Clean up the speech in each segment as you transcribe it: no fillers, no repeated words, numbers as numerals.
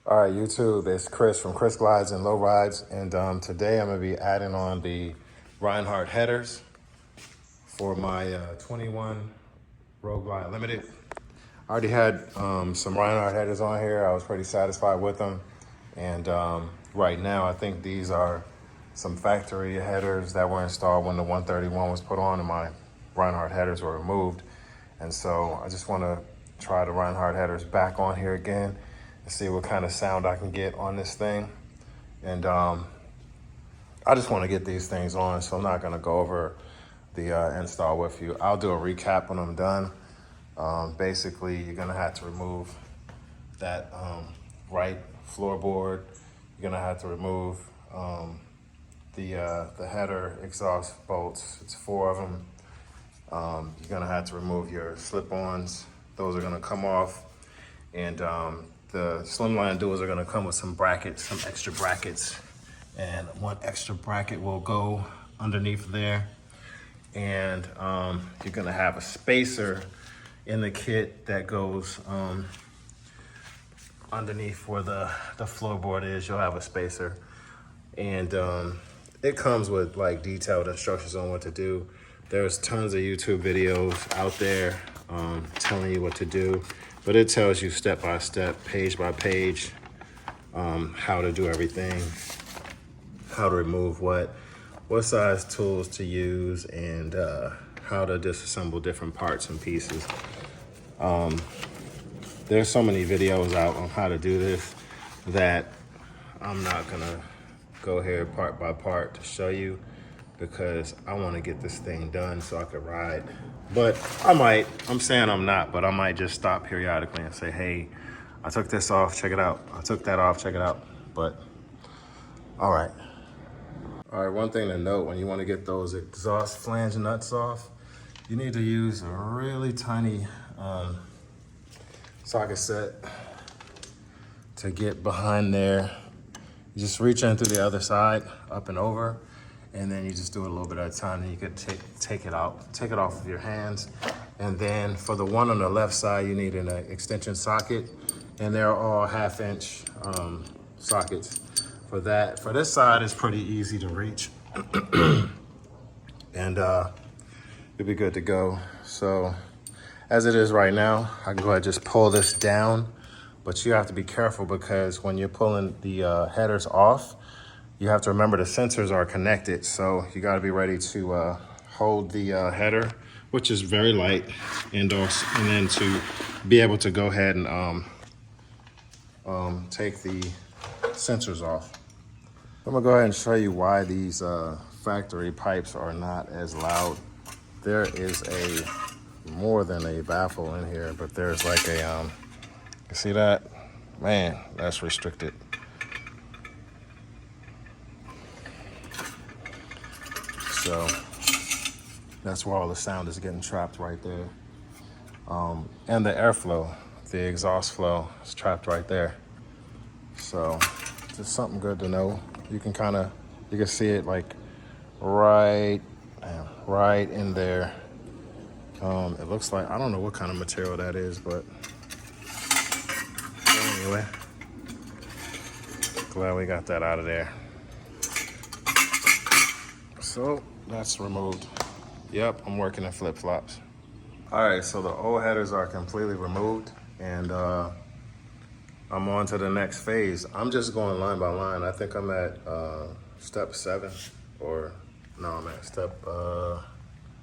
All right, YouTube, it's Chris from Chris Glides and Low Rides, and today I'm going to be adding on the Rinehart Headers for my 21 Road Glide Limited. I already had some Rinehart Headers on here. I was pretty satisfied with them, and right now I think these are some factory headers that were installed when the 131 was put on and my Rinehart Headers were removed. And so I just want to try the Rinehart Headers back on here again and see what kind of sound I can get on this thing. And I just want to get these things on, so I'm not going to go over the install with you. I'll do a recap when I'm done. Basically, you're going to have to remove that right floorboard. You're going to have to remove the header exhaust bolts. It's 4 of them. You're going to have to remove your slip-ons. Those are going to come off. And the Slimline duals are going to come with some brackets, some extra brackets. And one extra bracket will go underneath there. And you're going to have a spacer in the kit that goes underneath where the floorboard is. You'll have a spacer. And it comes with like detailed instructions on what to do. There's tons of YouTube videos out there telling you what to do, but it tells you step by step, page by page, how to do everything, how to remove what size tools to use, and how to disassemble different parts and pieces. There's so many videos out on how to do this that I'm not gonna go here part by part to show you, because I want to get this thing done so I could ride. But I might, I'm saying I'm not, but I might just stop periodically and say, hey, I took this off, check it out. I took that off, check it out. But, all right. All right, one thing to note, when you want to get those exhaust flange nuts off, you need to use a really tiny socket set to get behind there. You just reach in through the other side, up and over, and then you just do it a little bit at a time, and you could take it off with your hands. And then for the one on the left side, you need an extension socket, and they're all 1/2 inch sockets. For this side, it's pretty easy to reach, and you'll be good to go. So as it is right now, I can go ahead and just pull this down, but you have to be careful, because when you're pulling the headers off, you have to remember the sensors are connected. So you got to be ready to hold the header, which is very light, and then to be able to go ahead and take the sensors off. I'm gonna go ahead and show you why these factory pipes are not as loud. There is more than a baffle in here, but there's like a, you see that? Man, that's restricted. So that's where all the sound is getting trapped right there. And the airflow, the exhaust flow is trapped right there. So just something good to know. You can see it like right in there. It looks like, I don't know what kind of material that is, but anyway, glad we got that out of there. So that's removed. Yep, I'm working in flip-flops. All right, so the old headers are completely removed, and I'm on to the next phase. I'm just going line by line. I think I'm at step 7, or no, I'm at step, I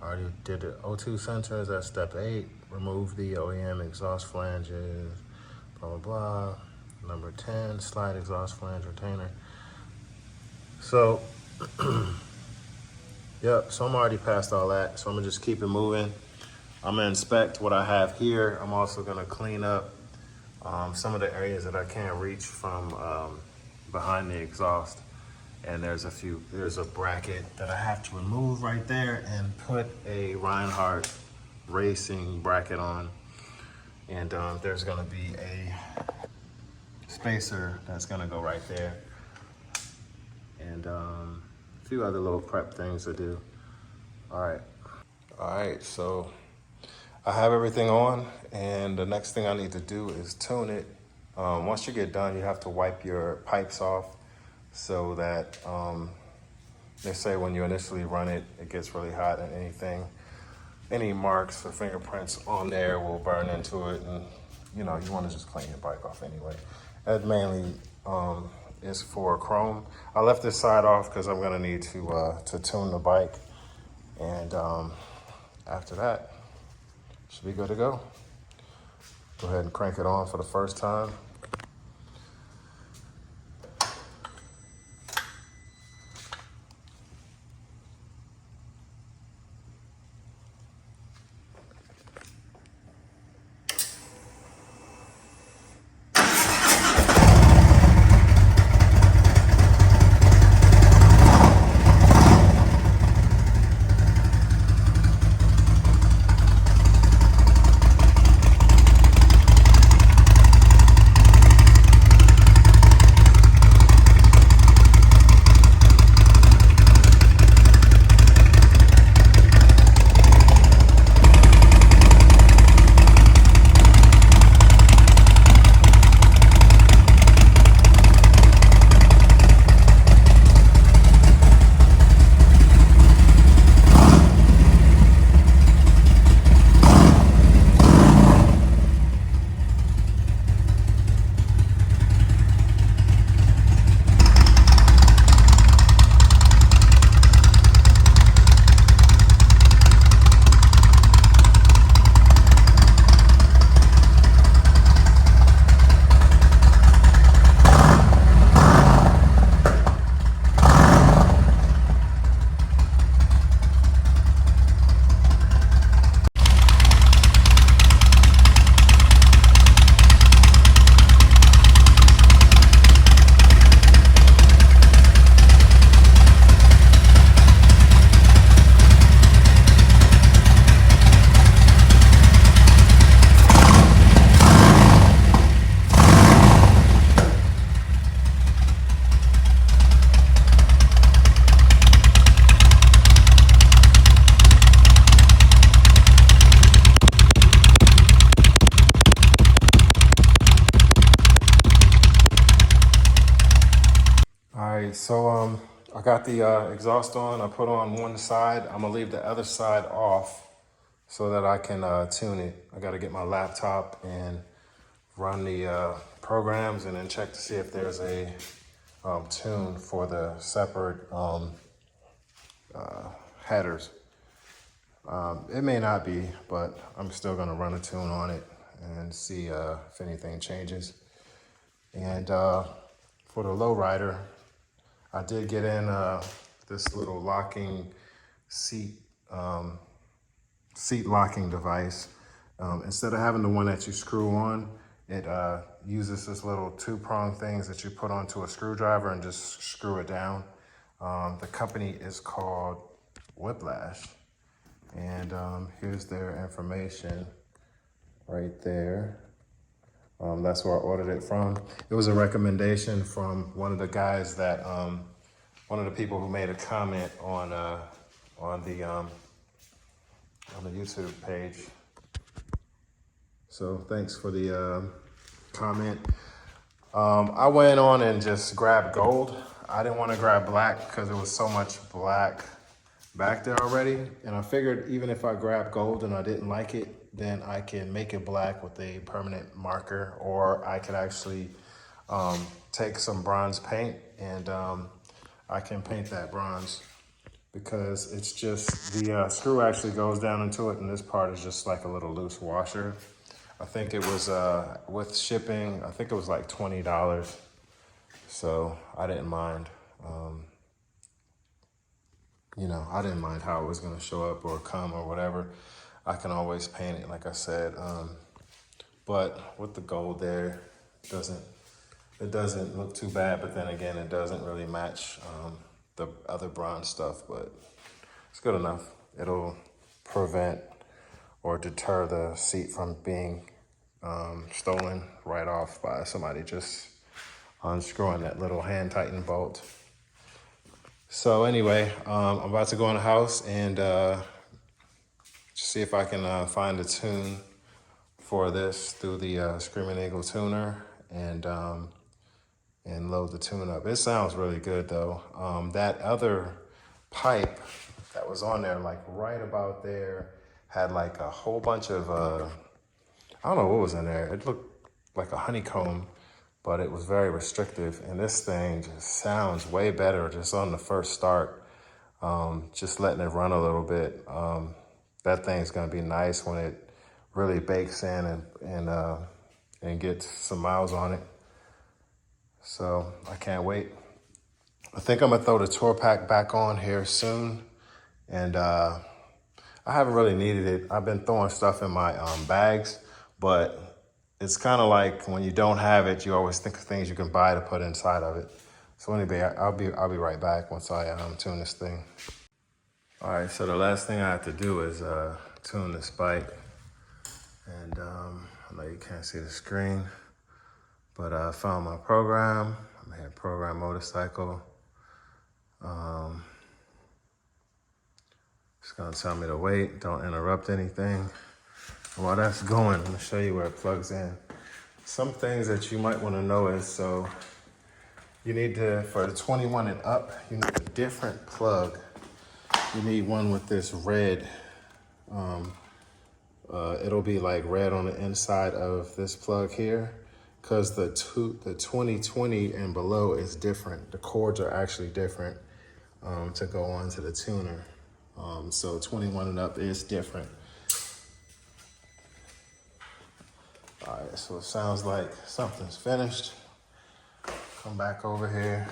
already did the O2 sensors at step 8. Remove the OEM exhaust flanges, blah, blah, blah. Number 10, slide exhaust flange retainer. So, yep, so I'm already past all that. So I'm gonna just keep it moving. I'm gonna inspect what I have here. I'm also gonna clean up some of the areas that I can't reach from behind the exhaust. And there's a bracket that I have to remove right there and put a Reinhardt racing bracket on. And there's gonna be a spacer that's gonna go right there. And a few other little prep things to do. All right, so I have everything on, and the next thing I need to do is tune it. Once you get done, you have to wipe your pipes off so that they say when you initially run it, it gets really hot, and any marks or fingerprints on there will burn into it, and you know, you want to just clean your bike off anyway. That mainly is for chrome. I left this side off because I'm gonna need to tune the bike, and after that, should be good to go. Go ahead and crank it on for the first time. So I got the exhaust on. I put on one side. I'm gonna leave the other side off so that I can tune it. I gotta get my laptop and run the programs and then check to see if there's a tune for the separate headers. It may not be, but I'm still gonna run a tune on it and see if anything changes. And for the lowrider, I did get in this little locking seat locking device. Instead of having the one that you screw on, it uses this little two-prong things that you put onto a screwdriver and just screw it down. The company is called Whiplash, and here's their information right there. That's where I ordered it from. It was a recommendation from one of the guys that, one of the people who made a comment on the YouTube page. So thanks for the comment. I went on and just grabbed gold. I didn't want to grab black because there was so much black back there already. And I figured even if I grabbed gold and I didn't like it, then I can make it black with a permanent marker, or I could actually take some bronze paint and I can paint that bronze, because it's just, the screw actually goes down into it, and this part is just like a little loose washer. I think it was, with shipping, I think it was like $20. So I didn't mind, you know, I didn't mind how it was gonna show up or come or whatever. I can always paint it, like I said. But with the gold there, it doesn't look too bad, but then again, it doesn't really match the other bronze stuff, but it's good enough. It'll prevent or deter the seat from being stolen right off by somebody just unscrewing that little hand tighten bolt. So anyway, I'm about to go in the house and see if I can find a tune for this through the Screaming Eagle tuner, and load the tune up. It sounds really good though. That other pipe that was on there, like right about there, had like a whole bunch of, I don't know what was in there. It looked like a honeycomb, but it was very restrictive. And this thing just sounds way better just on the first start. Just letting it run a little bit. That thing's gonna be nice when it really bakes in and gets some miles on it. So I can't wait. I think I'm gonna throw the tour pack back on here soon. And I haven't really needed it. I've been throwing stuff in my bags, but it's kind of like when you don't have it, you always think of things you can buy to put inside of it. So anyway, I'll be right back once I tune this thing. All right, so the last thing I have to do is tune this bike. And I know you can't see the screen, but I found my program. I'm here, program motorcycle. It's gonna tell me to wait, don't interrupt anything. And while that's going, I'm gonna show you where it plugs in. Some things that you might wanna know is, so you need to, for the 21 and up, you need a different plug. You need one with this red, it'll be like red on the inside of this plug here, because the 2020 and below is different. The cords are actually different to go on to the tuner. So 21 and up is different. All right, so it sounds like something's finished. Come back over here,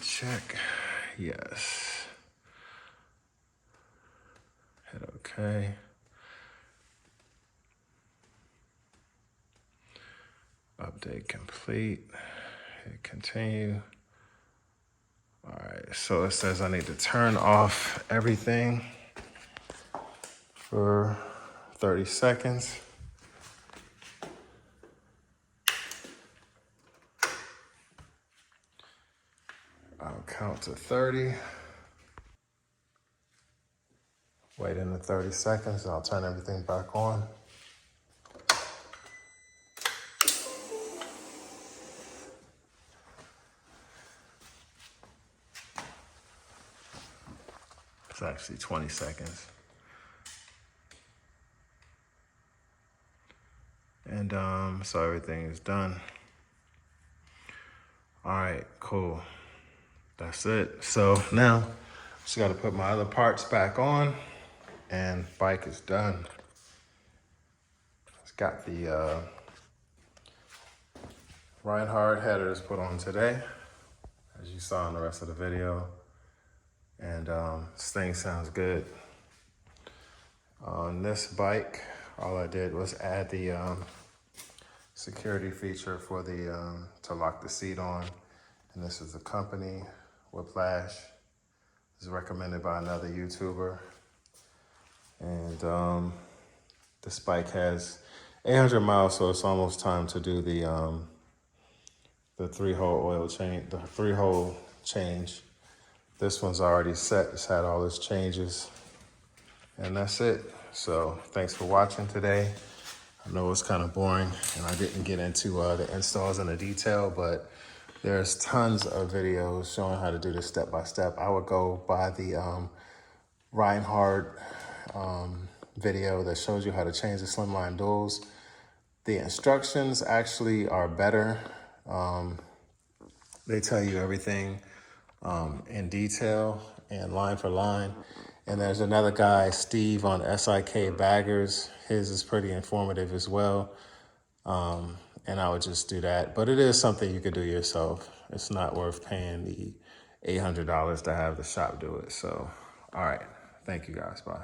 check, yes. Hit okay. Update complete, hit continue. All right, so it says I need to turn off everything for 30 seconds. I'll count to 30. Wait in the 30 seconds, and I'll turn everything back on. It's actually 20 seconds. And so everything is done. All right, cool. That's it. So now just got to put my other parts back on, and bike is done. It's got the Rinehart Headers put on today, as you saw in the rest of the video. And this thing sounds good. On this bike, all I did was add the security feature for the to lock the seat on. And this is the company, Whiplash. This is recommended by another YouTuber. And this bike has 800 miles, so it's almost time to do the 3-hole oil change, the 3-hole change. This one's already set. It's had all its changes, and that's it. So thanks for watching today. I know it's kind of boring, and I didn't get into the installs in the detail, but there's tons of videos showing how to do this step by step. I would go by the Reinhardt video that shows you how to change the Slimline duals. The instructions actually are better. They tell you everything in detail and line for line. And there's another guy, Steve, on SIK Baggers. His is pretty informative as well. And I would just do that. But it is something you could do yourself. It's not worth paying the $800 to have the shop do it. So, all right. Thank you guys. Bye.